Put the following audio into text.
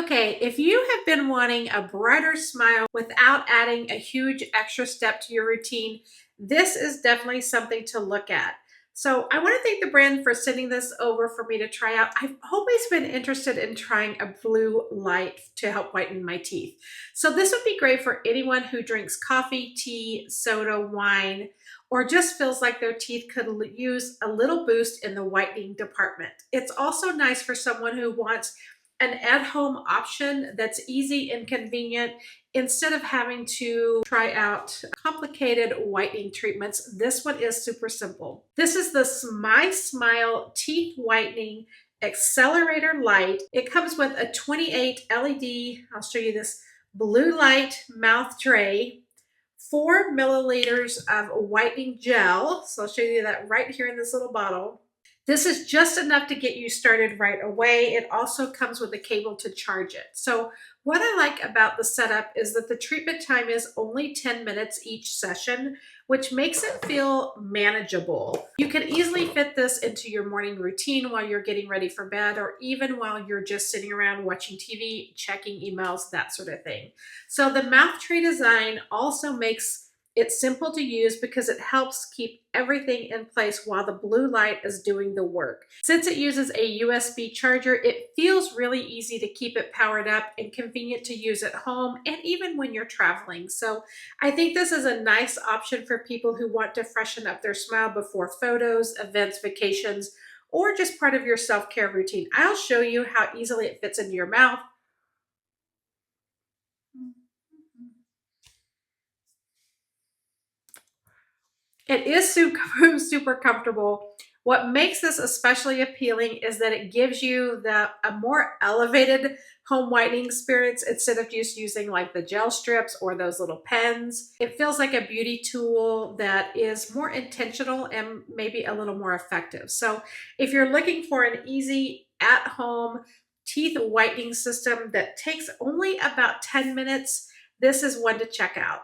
Okay, if you have been wanting a brighter smile without adding a huge extra step to your routine, this is definitely something to look at. So, I want to thank the brand for sending this over for me to try out. I've always been interested in trying a blue light to help whiten my teeth. So, this would be great for anyone who drinks coffee, tea, soda, wine, or just feels like their teeth could use a little boost in the whitening department. It's also nice for someone who wants an at-home option that's easy and convenient instead of having to try out complicated whitening treatments. This one is super simple. This is the MySmile Teeth Whitening Accelerator Light. It comes with a 28 LED, I'll show you this, blue light mouth tray, 4 milliliters of whitening gel. So I'll show you that right here in this little bottle. This is just enough to get you started right away. It also comes with a cable to charge it. So what I like about the setup is that the treatment time is only 10 minutes each session, which makes it feel manageable. You can easily fit this into your morning routine while you're getting ready for bed, or even while you're just sitting around watching TV, checking emails, that sort of thing. So the mouth tray design also makes it's simple to use because it helps keep everything in place while the blue light is doing the work. Since it uses a USB charger, it feels really easy to keep it powered up and convenient to use at home and even when you're traveling. So I think this is a nice option for people who want to freshen up their smile before photos, events, vacations, or just part of your self-care routine. I'll show you how easily it fits into your mouth. It is super comfortable. What makes this especially appealing is that it gives you a more elevated home whitening experience instead of just using like the gel strips or those little pens. It feels like a beauty tool that is more intentional and maybe a little more effective. So if you're looking for an easy at-home teeth whitening system that takes only about 10 minutes, this is one to check out.